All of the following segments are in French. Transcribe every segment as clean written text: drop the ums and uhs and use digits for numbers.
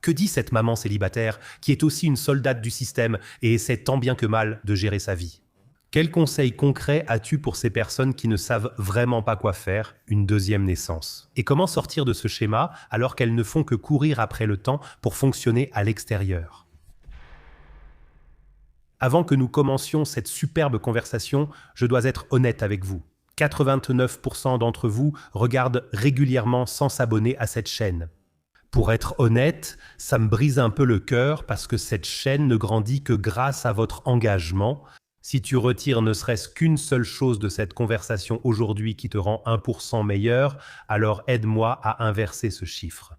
Que dit cette maman célibataire qui est aussi une soldate du système et essaie tant bien que mal de gérer sa vie? Quels conseils concrets as-tu pour ces personnes qui ne savent vraiment pas quoi faire une deuxième naissance? Et comment sortir de ce schéma alors qu'elles ne font que courir après le temps pour fonctionner à l'extérieur? Avant que nous commencions cette superbe conversation, je dois être honnête avec vous. 89% d'entre vous regardent régulièrement sans s'abonner à cette chaîne. Pour être honnête, ça me brise un peu le cœur parce que cette chaîne ne grandit que grâce à votre engagement. Si tu retires ne serait-ce qu'une seule chose de cette conversation aujourd'hui qui te rend 1% meilleur, alors aide-moi à inverser ce chiffre.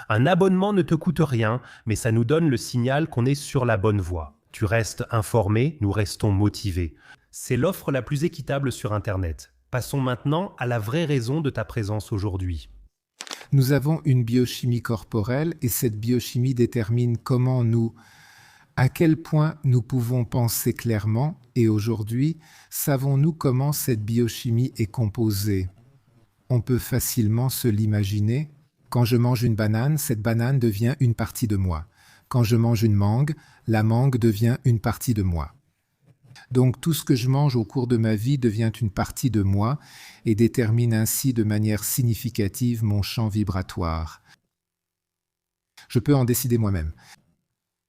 Un abonnement ne te coûte rien, mais ça nous donne le signal qu'on est sur la bonne voie. Tu restes informé, nous restons motivés. C'est l'offre la plus équitable sur Internet. Passons maintenant à la vraie raison de ta présence aujourd'hui. Nous avons une biochimie corporelle et cette biochimie détermine à quel point nous pouvons penser clairement et aujourd'hui, savons-nous comment cette biochimie est composée? On peut facilement se l'imaginer. Quand je mange une banane, cette banane devient une partie de moi. Quand je mange une mangue, la mangue devient une partie de moi. Donc tout ce que je mange au cours de ma vie devient une partie de moi et détermine ainsi de manière significative mon champ vibratoire. Je peux en décider moi-même.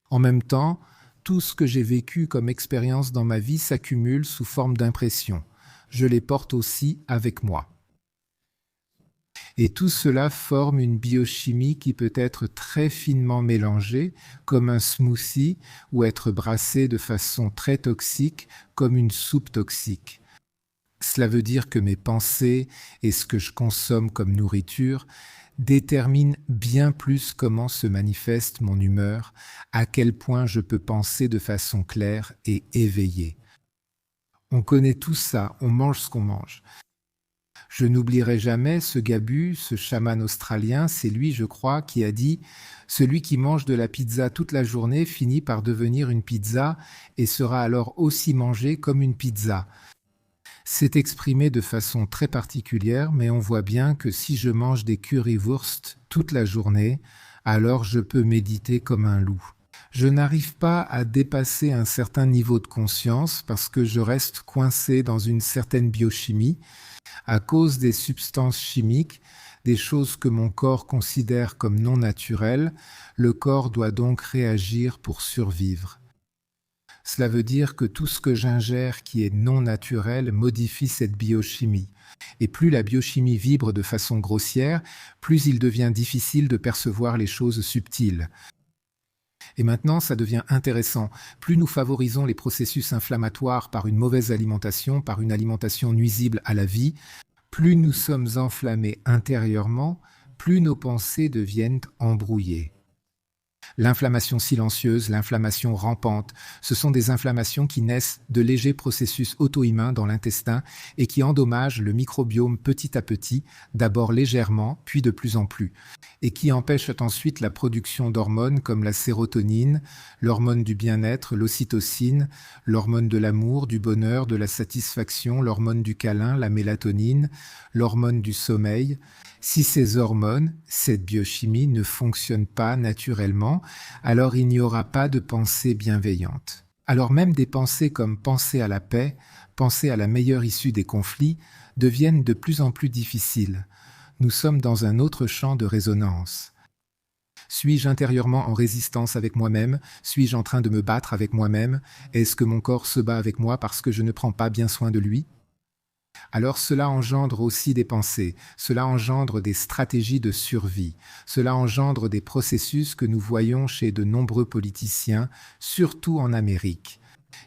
En même temps, tout ce que j'ai vécu comme expérience dans ma vie s'accumule sous forme d'impressions. Je les porte aussi avec moi. Et tout cela forme une biochimie qui peut être très finement mélangée, comme un smoothie, ou être brassée de façon très toxique, comme une soupe toxique. Cela veut dire que mes pensées et ce que je consomme comme nourriture déterminent bien plus comment se manifeste mon humeur, à quel point je peux penser de façon claire et éveillée. On connaît tout ça, on mange ce qu'on mange. Je n'oublierai jamais ce Gabu, ce chaman australien, c'est lui, je crois, qui a dit « Celui qui mange de la pizza toute la journée finit par devenir une pizza et sera alors aussi mangé comme une pizza. » C'est exprimé de façon très particulière, mais on voit bien que si je mange des currywurst toute la journée, alors je peux méditer comme un loup. Je n'arrive pas à dépasser un certain niveau de conscience parce que je reste coincé dans une certaine biochimie, à cause des substances chimiques, des choses que mon corps considère comme non naturelles, le corps doit donc réagir pour survivre. Cela veut dire que tout ce que j'ingère qui est non naturel modifie cette biochimie. Et plus la biochimie vibre de façon grossière, plus il devient difficile de percevoir les choses subtiles. Et maintenant, ça devient intéressant. Plus nous favorisons les processus inflammatoires par une mauvaise alimentation, par une alimentation nuisible à la vie, plus nous sommes enflammés intérieurement, plus nos pensées deviennent embrouillées. L'inflammation silencieuse, l'inflammation rampante, ce sont des inflammations qui naissent de légers processus auto-immuns dans l'intestin et qui endommagent le microbiome petit à petit, d'abord légèrement, puis de plus en plus, et qui empêchent ensuite la production d'hormones comme la sérotonine, l'hormone du bien-être, l'ocytocine, l'hormone de l'amour, du bonheur, de la satisfaction, l'hormone du câlin, la mélatonine, l'hormone du sommeil. Si ces hormones, cette biochimie ne fonctionnent pas naturellement, alors il n'y aura pas de pensée bienveillante. Alors même des pensées comme penser à la paix, penser à la meilleure issue des conflits, deviennent de plus en plus difficiles. Nous sommes dans un autre champ de résonance. Suis-je intérieurement en résistance avec moi-même? Suis-je en train de me battre avec moi-même? Est-ce que mon corps se bat avec moi parce que je ne prends pas bien soin de lui? Alors cela engendre aussi des pensées, cela engendre des stratégies de survie, cela engendre des processus que nous voyons chez de nombreux politiciens, surtout en Amérique.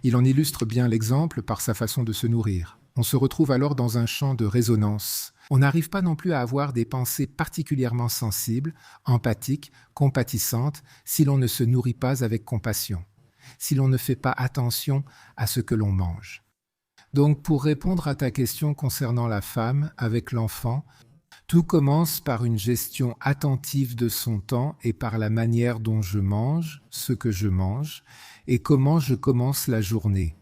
Il en illustre bien l'exemple par sa façon de se nourrir. On se retrouve alors dans un champ de résonance. On n'arrive pas non plus à avoir des pensées particulièrement sensibles, empathiques, compatissantes, si l'on ne se nourrit pas avec compassion, si l'on ne fait pas attention à ce que l'on mange. Donc, pour répondre à ta question concernant la femme avec l'enfant, tout commence par une gestion attentive de son temps et par la manière dont je mange, ce que je mange, et comment je commence la journée.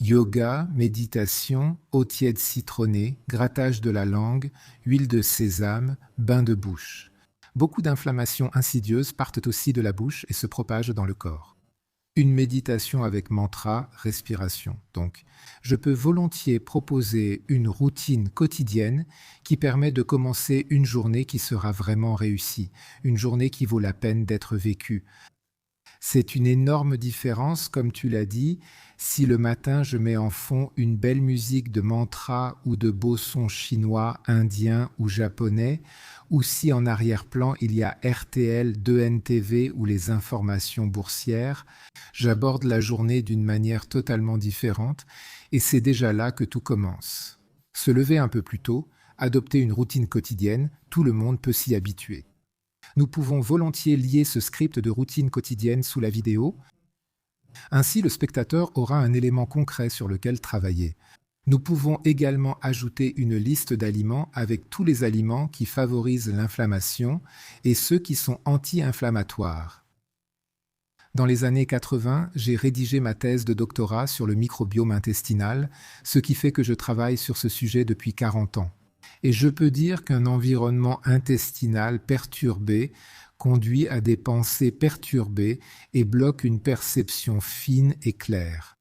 Yoga, méditation, eau tiède citronnée, grattage de la langue, huile de sésame, bain de bouche. Beaucoup d'inflammations insidieuses partent aussi de la bouche et se propagent dans le corps. Une méditation avec mantra, respiration. Donc, je peux volontiers proposer une routine quotidienne qui permet de commencer une journée qui sera vraiment réussie, une journée qui vaut la peine d'être vécue. C'est une énorme différence, comme tu l'as dit, si le matin je mets en fond une belle musique de mantra ou de beaux sons chinois, indiens ou japonais, ou si en arrière-plan il y a RTL, 2NTV ou les informations boursières. J'aborde la journée d'une manière totalement différente et c'est déjà là que tout commence. Se lever un peu plus tôt, adopter une routine quotidienne, tout le monde peut s'y habituer. Nous pouvons volontiers lier ce script de routine quotidienne sous la vidéo. Ainsi, le spectateur aura un élément concret sur lequel travailler. Nous pouvons également ajouter une liste d'aliments avec tous les aliments qui favorisent l'inflammation et ceux qui sont anti-inflammatoires. Dans les années 80, j'ai rédigé ma thèse de doctorat sur le microbiome intestinal, ce qui fait que je travaille sur ce sujet depuis 40 ans. Et je peux dire qu'un environnement intestinal perturbé conduit à des pensées perturbées et bloque une perception fine et claire.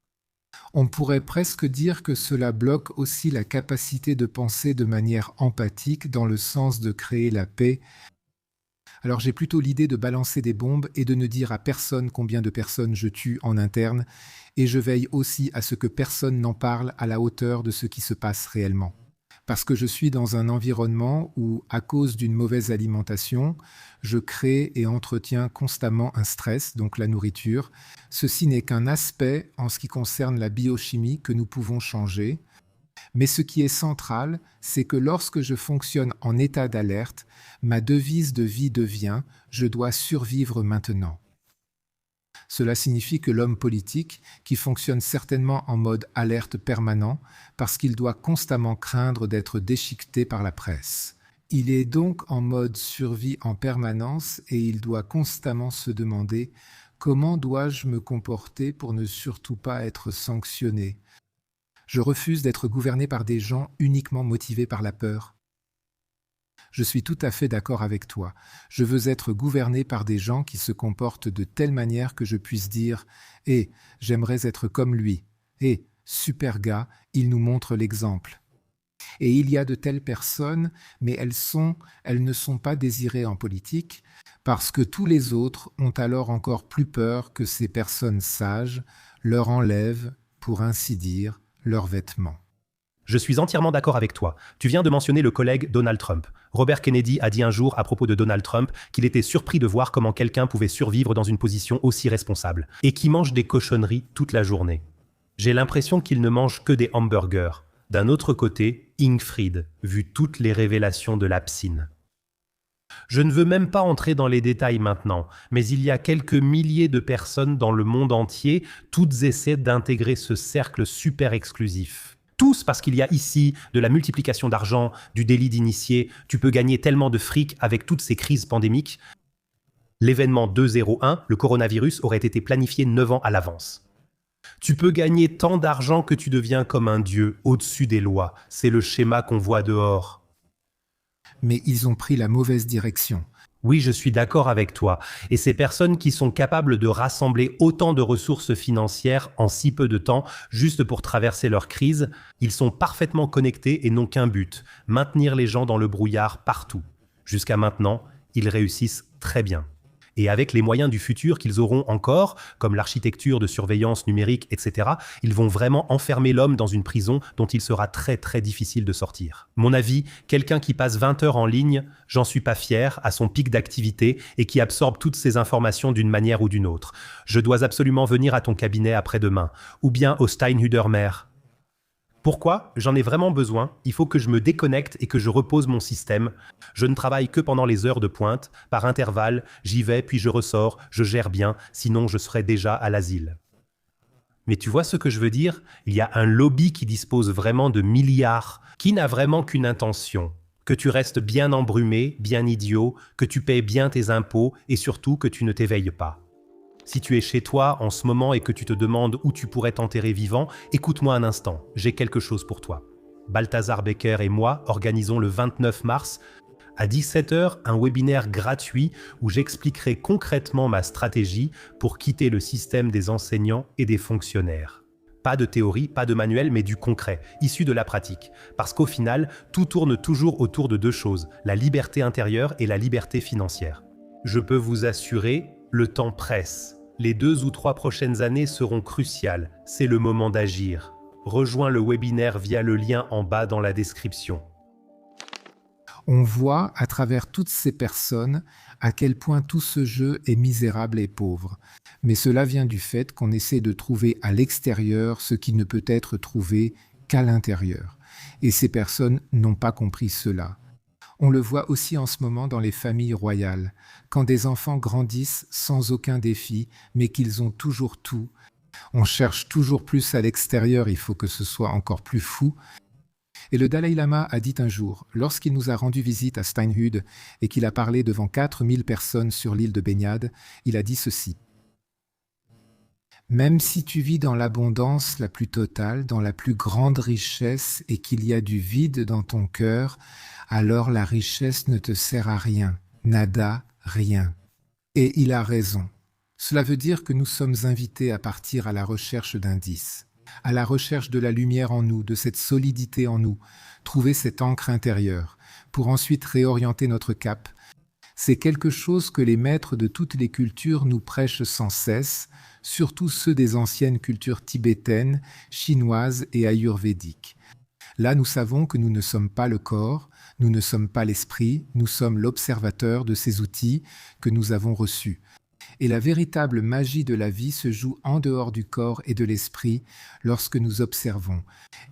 On pourrait presque dire que cela bloque aussi la capacité de penser de manière empathique dans le sens de créer la paix. Alors j'ai plutôt l'idée de balancer des bombes et de ne dire à personne combien de personnes je tue en interne, et je veille aussi à ce que personne n'en parle à la hauteur de ce qui se passe réellement. Parce que je suis dans un environnement où, à cause d'une mauvaise alimentation, je crée et entretiens constamment un stress, donc la nourriture. Ceci n'est qu'un aspect en ce qui concerne la biochimie que nous pouvons changer. Mais ce qui est central, c'est que lorsque je fonctionne en état d'alerte, ma devise de vie devient « je dois survivre maintenant ». Cela signifie que l'homme politique, qui fonctionne certainement en mode alerte permanent, parce qu'il doit constamment craindre d'être déchiqueté par la presse. Il est donc en mode survie en permanence et il doit constamment se demander « Comment dois-je me comporter pour ne surtout pas être sanctionné ?» Je refuse d'être gouverné par des gens uniquement motivés par la peur. Je suis tout à fait d'accord avec toi. Je veux être gouverné par des gens qui se comportent de telle manière que je puisse dire « Eh, j'aimerais être comme lui. Eh, super gars, il nous montre l'exemple. » Et il y a de telles personnes, mais elles ne sont pas désirées en politique parce que tous les autres ont alors encore plus peur que ces personnes sages leur enlèvent, pour ainsi dire, leurs vêtements. Je suis entièrement d'accord avec toi. Tu viens de mentionner le collègue Donald Trump. Robert Kennedy a dit un jour à propos de Donald Trump qu'il était surpris de voir comment quelqu'un pouvait survivre dans une position aussi responsable et qui mange des cochonneries toute la journée. J'ai l'impression qu'il ne mange que des hamburgers. D'un autre côté, Ingfrid, vu toutes les révélations de l'absine. Je ne veux même pas entrer dans les détails maintenant, mais il y a quelques milliers de personnes dans le monde entier, toutes essaient d'intégrer ce cercle super exclusif. Tous parce qu'il y a ici de la multiplication d'argent, du délit d'initié, tu peux gagner tellement de fric avec toutes ces crises pandémiques. L'événement 201, le coronavirus, aurait été planifié 9 ans à l'avance. Tu peux gagner tant d'argent que tu deviens comme un dieu, au-dessus des lois. C'est le schéma qu'on voit dehors. Mais ils ont pris la mauvaise direction. Oui, je suis d'accord avec toi. Et ces personnes qui sont capables de rassembler autant de ressources financières en si peu de temps, juste pour traverser leur crise, ils sont parfaitement connectés et n'ont qu'un but, maintenir les gens dans le brouillard partout. Jusqu'à maintenant, ils réussissent très bien. Et avec les moyens du futur qu'ils auront encore, comme l'architecture de surveillance numérique, etc., ils vont vraiment enfermer l'homme dans une prison dont il sera très très difficile de sortir. Mon avis, quelqu'un qui passe 20 heures en ligne, j'en suis pas fier, à son pic d'activité et qui absorbe toutes ces informations d'une manière ou d'une autre. Je dois absolument venir à ton cabinet après-demain, ou bien au Steinhuder-Mer. Pourquoi? J'en ai vraiment besoin, il faut que je me déconnecte et que je repose mon système. Je ne travaille que pendant les heures de pointe, par intervalle, j'y vais puis je ressors, je gère bien, sinon je serais déjà à l'asile. Mais tu vois ce que je veux dire? Il y a un lobby qui dispose vraiment de milliards, qui n'a vraiment qu'une intention. Que tu restes bien embrumé, bien idiot, que tu paies bien tes impôts et surtout que tu ne t'éveilles pas. Si tu es chez toi en ce moment et que tu te demandes où tu pourrais t'enterrer vivant, écoute-moi un instant, j'ai quelque chose pour toi. Balthazar Becker et moi organisons le 29 mars À 17h, un webinaire gratuit où j'expliquerai concrètement ma stratégie pour quitter le système des enseignants et des fonctionnaires. Pas de théorie, pas de manuel, mais du concret, issu de la pratique. Parce qu'au final, tout tourne toujours autour de deux choses, la liberté intérieure et la liberté financière. Je peux vous assurer, le temps presse. Les 2 ou 3 prochaines années seront cruciales. C'est le moment d'agir. Rejoins le webinaire via le lien en bas dans la description. On voit à travers toutes ces personnes à quel point tout ce jeu est misérable et pauvre. Mais cela vient du fait qu'on essaie de trouver à l'extérieur ce qui ne peut être trouvé qu'à l'intérieur. Et ces personnes n'ont pas compris cela. On le voit aussi en ce moment dans les familles royales, quand des enfants grandissent sans aucun défi, mais qu'ils ont toujours tout. On cherche toujours plus à l'extérieur, il faut que ce soit encore plus fou. Et le Dalai Lama a dit un jour, lorsqu'il nous a rendu visite à Steinhude et qu'il a parlé devant 4000 personnes sur l'île de Baignade, il a dit ceci. Même si tu vis dans l'abondance la plus totale, dans la plus grande richesse et qu'il y a du vide dans ton cœur, alors la richesse ne te sert à rien, nada, rien. Et il a raison. Cela veut dire que nous sommes invités à partir à la recherche d'indices, à la recherche de la lumière en nous, de cette solidité en nous, trouver cette encre intérieure, pour ensuite réorienter notre cap. C'est quelque chose que les maîtres de toutes les cultures nous prêchent sans cesse, surtout ceux des anciennes cultures tibétaines, chinoises et ayurvédiques. Là, nous savons que nous ne sommes pas le corps, nous ne sommes pas l'esprit, nous sommes l'observateur de ces outils que nous avons reçus. Et la véritable magie de la vie se joue en dehors du corps et de l'esprit lorsque nous observons.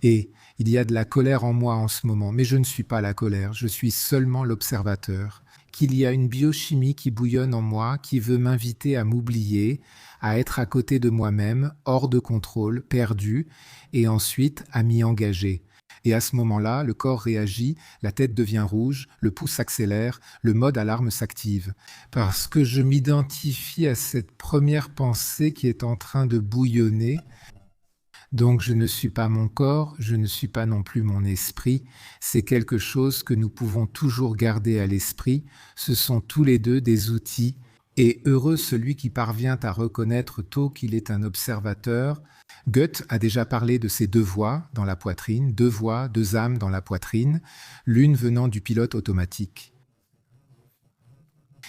Et il y a de la colère en moi en ce moment, mais je ne suis pas la colère, je suis seulement l'observateur. Qu'il y a une biochimie qui bouillonne en moi, qui veut m'inviter à m'oublier, à être à côté de moi-même, hors de contrôle, perdu, et ensuite à m'y engager. Et à ce moment-là, le corps réagit, la tête devient rouge, le pouce s'accélère, le mode alarme s'active. Parce que je m'identifie à cette première pensée qui est en train de bouillonner. Donc je ne suis pas mon corps, je ne suis pas non plus mon esprit. C'est quelque chose que nous pouvons toujours garder à l'esprit. Ce sont tous les deux des outils. Et heureux celui qui parvient à reconnaître tôt qu'il est un observateur. Goethe a déjà parlé de ces deux voix dans la poitrine, deux voix, deux âmes dans la poitrine, l'une venant du pilote automatique.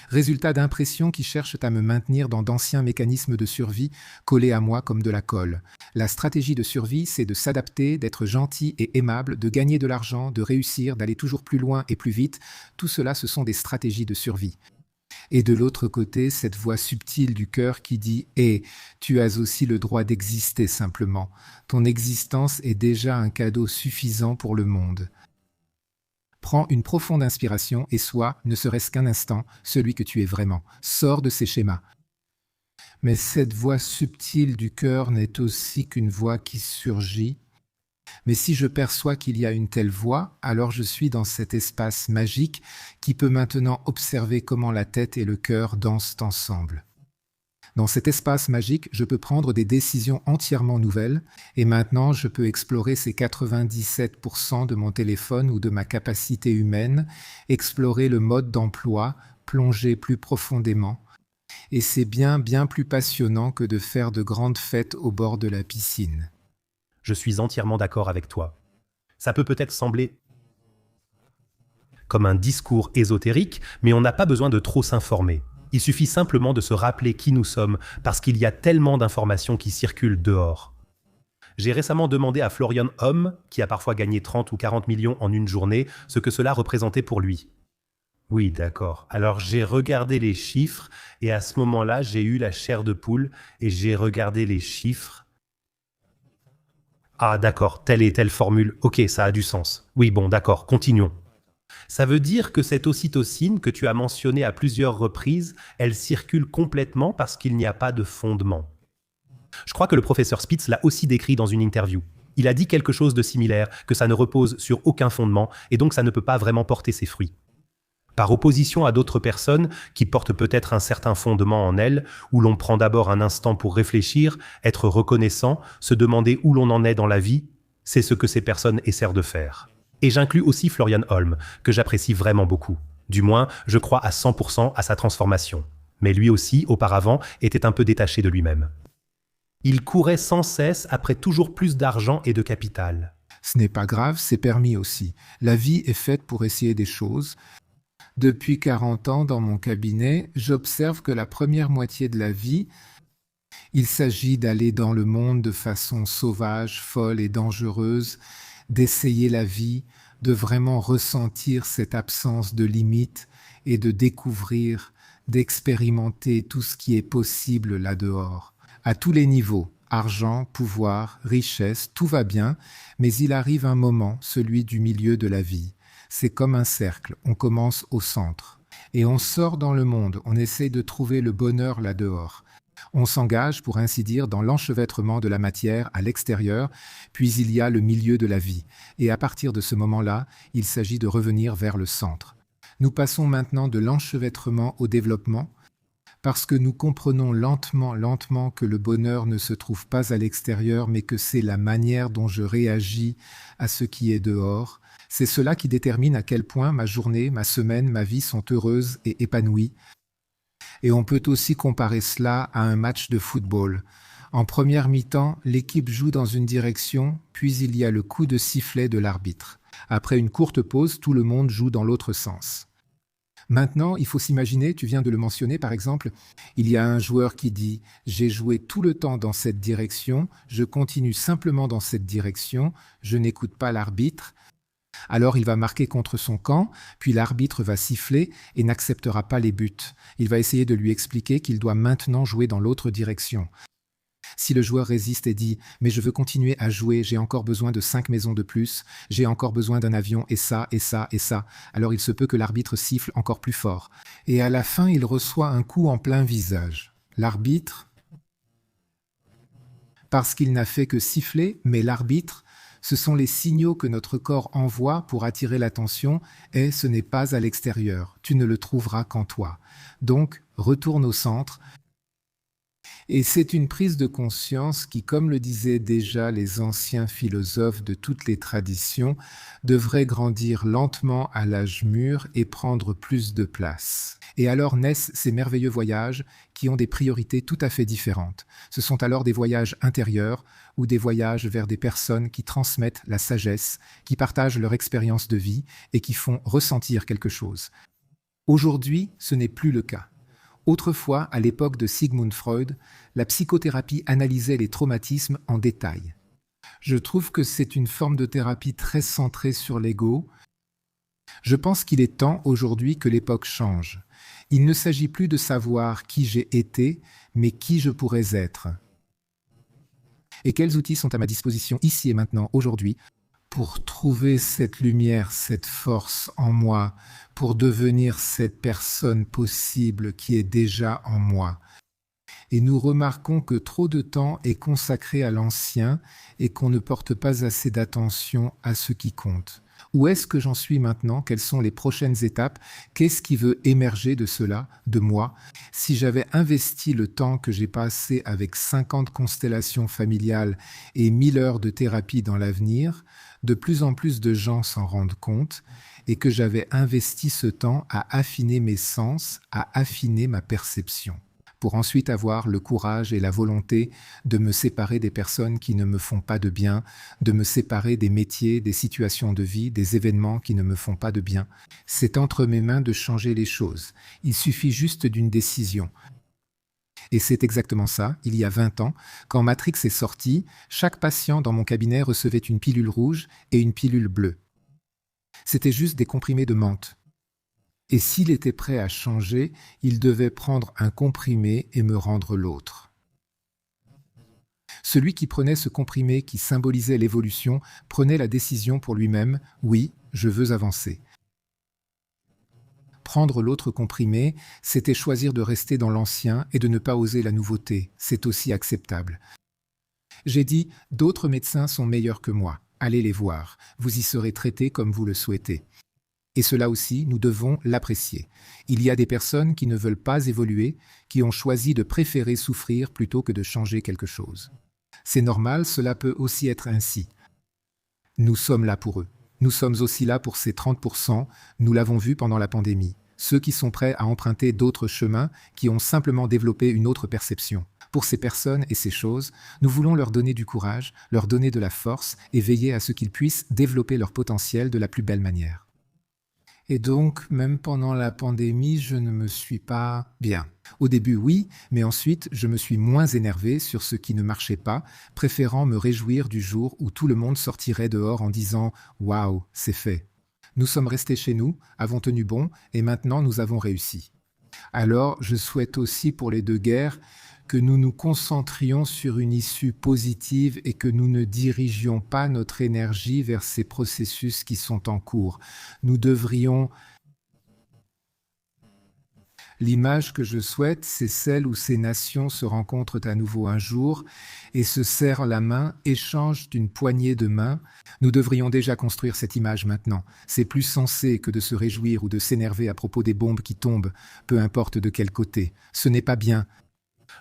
Résultat d'impressions qui cherchent à me maintenir dans d'anciens mécanismes de survie collés à moi comme de la colle. La stratégie de survie, c'est de s'adapter, d'être gentil et aimable, de gagner de l'argent, de réussir, d'aller toujours plus loin et plus vite. Tout cela, ce sont des stratégies de survie. Et de l'autre côté, cette voix subtile du cœur qui dit « Eh, tu as aussi le droit d'exister simplement. Ton existence est déjà un cadeau suffisant pour le monde. » Prends une profonde inspiration et sois, ne serait-ce qu'un instant, celui que tu es vraiment. Sors de ces schémas. Mais cette voix subtile du cœur n'est aussi qu'une voix qui surgit. Mais si je perçois qu'il y a une telle voix, alors je suis dans cet espace magique qui peut maintenant observer comment la tête et le cœur dansent ensemble. Dans cet espace magique, je peux prendre des décisions entièrement nouvelles et maintenant je peux explorer ces 97% de mon téléphone ou de ma capacité humaine, explorer le mode d'emploi, plonger plus profondément. Et c'est bien plus passionnant que de faire de grandes fêtes au bord de la piscine. Je suis entièrement d'accord avec toi. Ça peut peut-être sembler comme un discours ésotérique, mais on n'a pas besoin de trop s'informer. Il suffit simplement de se rappeler qui nous sommes, parce qu'il y a tellement d'informations qui circulent dehors. J'ai récemment demandé à Florian Homme, qui a parfois gagné 30 ou 40 millions en une journée, ce que cela représentait pour lui. Oui, d'accord. Alors j'ai regardé les chiffres, et à ce moment-là, j'ai eu la chair de poule, et j'ai regardé les chiffres. Ah d'accord, telle et telle formule, ok, ça a du sens. Oui, bon, d'accord, continuons. Ça veut dire que cette ocytocine que tu as mentionnée à plusieurs reprises, elle circule complètement parce qu'il n'y a pas de fondement. Je crois que le professeur Spitz l'a aussi décrit dans une interview. Il a dit quelque chose de similaire, que ça ne repose sur aucun fondement et donc ça ne peut pas vraiment porter ses fruits. Par opposition à d'autres personnes qui portent peut-être un certain fondement en elles, où l'on prend d'abord un instant pour réfléchir, être reconnaissant, se demander où l'on en est dans la vie, c'est ce que ces personnes essaient de faire. Et j'inclus aussi Florian Holm, que j'apprécie vraiment beaucoup. Du moins, je crois à 100% à sa transformation. Mais lui aussi, auparavant, était un peu détaché de lui-même. Il courait sans cesse après toujours plus d'argent et de capital. Ce n'est pas grave, c'est permis aussi. La vie est faite pour essayer des choses. Depuis 40 ans dans mon cabinet, j'observe que la première moitié de la vie, il s'agit d'aller dans le monde de façon sauvage, folle et dangereuse, d'essayer la vie, de vraiment ressentir cette absence de limite et de découvrir, d'expérimenter tout ce qui est possible là-dehors, à tous les niveaux. Argent, pouvoir, richesse, tout va bien, mais il arrive un moment, celui du milieu de la vie. C'est comme un cercle, on commence au centre. Et on sort dans le monde, on essaie de trouver le bonheur là-dehors. On s'engage, pour ainsi dire, dans l'enchevêtrement de la matière à l'extérieur, puis il y a le milieu de la vie. Et à partir de ce moment-là, il s'agit de revenir vers le centre. Nous passons maintenant de l'enchevêtrement au développement, parce que nous comprenons lentement que le bonheur ne se trouve pas à l'extérieur, mais que c'est la manière dont je réagis à ce qui est dehors. C'est cela qui détermine à quel point ma journée, ma semaine, ma vie sont heureuses et épanouies. Et on peut aussi comparer cela à un match de football. En première mi-temps, l'équipe joue dans une direction, puis il y a le coup de sifflet de l'arbitre. Après une courte pause, tout le monde joue dans l'autre sens. Maintenant, il faut s'imaginer, tu viens de le mentionner par exemple, il y a un joueur qui dit « J'ai joué tout le temps dans cette direction, je continue simplement dans cette direction, je n'écoute pas l'arbitre ». Alors il va marquer contre son camp, puis l'arbitre va siffler et n'acceptera pas les buts. Il va essayer de lui expliquer qu'il doit maintenant jouer dans l'autre direction. Si le joueur résiste et dit « Mais je veux continuer à jouer, j'ai encore besoin de 5 maisons de plus, j'ai encore besoin d'un avion et ça, et ça, et ça », alors il se peut que l'arbitre siffle encore plus fort. Et à la fin, il reçoit un coup en plein visage. L'arbitre, parce qu'il n'a fait que siffler, mais l'arbitre, ce sont les signaux que notre corps envoie pour attirer l'attention et ce n'est pas à l'extérieur. Tu ne le trouveras qu'en toi. Donc, retourne au centre. Et c'est une prise de conscience qui, comme le disaient déjà les anciens philosophes de toutes les traditions, devrait grandir lentement à l'âge mûr et prendre plus de place. Et alors naissent ces merveilleux voyages qui ont des priorités tout à fait différentes. Ce sont alors des voyages intérieurs ou des voyages vers des personnes qui transmettent la sagesse, qui partagent leur expérience de vie et qui font ressentir quelque chose. Aujourd'hui, ce n'est plus le cas. Autrefois, à l'époque de Sigmund Freud, la psychothérapie analysait les traumatismes en détail. Je trouve que c'est une forme de thérapie très centrée sur l'ego. Je pense qu'il est temps aujourd'hui que l'époque change. Il ne s'agit plus de savoir qui j'ai été, mais qui je pourrais être. Et quels outils sont à ma disposition ici et maintenant, aujourd'hui, pour trouver cette lumière, cette force en moi, pour devenir cette personne possible qui est déjà en moi. Et nous remarquons que trop de temps est consacré à l'ancien et qu'on ne porte pas assez d'attention à ce qui compte. Où est-ce que j'en suis maintenant? Quelles sont les prochaines étapes? Qu'est-ce qui veut émerger de cela, de moi? Si j'avais investi le temps que j'ai passé avec 50 constellations familiales et 1000 heures de thérapie dans l'avenir, de plus en plus de gens s'en rendent compte et que j'avais investi ce temps à affiner mes sens, à affiner ma perception, pour ensuite avoir le courage et la volonté de me séparer des personnes qui ne me font pas de bien, de me séparer des métiers, des situations de vie, des événements qui ne me font pas de bien. C'est entre mes mains de changer les choses. Il suffit juste d'une décision. Et c'est exactement ça, il y a 20 ans, quand Matrix est sorti, chaque patient dans mon cabinet recevait une pilule rouge et une pilule bleue. C'était juste des comprimés de menthe. Et s'il était prêt à changer, il devait prendre un comprimé et me rendre l'autre. Celui qui prenait ce comprimé qui symbolisait l'évolution prenait la décision pour lui-même, oui, je veux avancer. Prendre l'autre comprimé, c'était choisir de rester dans l'ancien et de ne pas oser la nouveauté. C'est aussi acceptable. J'ai dit, d'autres médecins sont meilleurs que moi. Allez les voir. Vous y serez traité comme vous le souhaitez. Et cela aussi, nous devons l'apprécier. Il y a des personnes qui ne veulent pas évoluer, qui ont choisi de préférer souffrir plutôt que de changer quelque chose. C'est normal, cela peut aussi être ainsi. Nous sommes là pour eux. Nous sommes aussi là pour ces 30%, nous l'avons vu pendant la pandémie. Ceux qui sont prêts à emprunter d'autres chemins, qui ont simplement développé une autre perception. Pour ces personnes et ces choses, nous voulons leur donner du courage, leur donner de la force et veiller à ce qu'ils puissent développer leur potentiel de la plus belle manière. Et donc, même pendant la pandémie, je ne me suis pas bien. Au début, oui, mais ensuite, je me suis moins énervé sur ce qui ne marchait pas, préférant me réjouir du jour où tout le monde sortirait dehors en disant « Waouh, c'est fait ». Nous sommes restés chez nous, avons tenu bon, et maintenant nous avons réussi. Alors, je souhaite aussi pour les deux guerres que nous nous concentrions sur une issue positive et que nous ne dirigions pas notre énergie vers ces processus qui sont en cours. Nous devrions... L'image que je souhaite, c'est celle où ces nations se rencontrent à nouveau un jour et se serrent la main, échangent une poignée de main. Nous devrions déjà construire cette image maintenant. C'est plus sensé que de se réjouir ou de s'énerver à propos des bombes qui tombent, peu importe de quel côté. Ce n'est pas bien.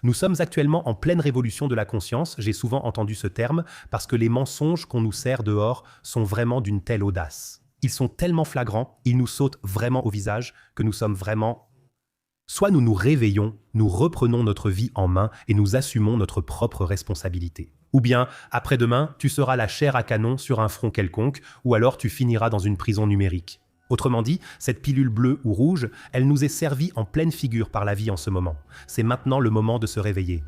Nous sommes actuellement en pleine révolution de la conscience, j'ai souvent entendu ce terme, parce que les mensonges qu'on nous sert dehors sont vraiment d'une telle audace. Ils sont tellement flagrants, ils nous sautent vraiment au visage, que nous sommes vraiment... Soit nous nous réveillons, nous reprenons notre vie en main et nous assumons notre propre responsabilité. Ou bien, après-demain, tu seras la chair à canon sur un front quelconque, ou alors tu finiras dans une prison numérique. Autrement dit, cette pilule bleue ou rouge, elle nous est servie en pleine figure par la vie en ce moment. C'est maintenant le moment de se réveiller.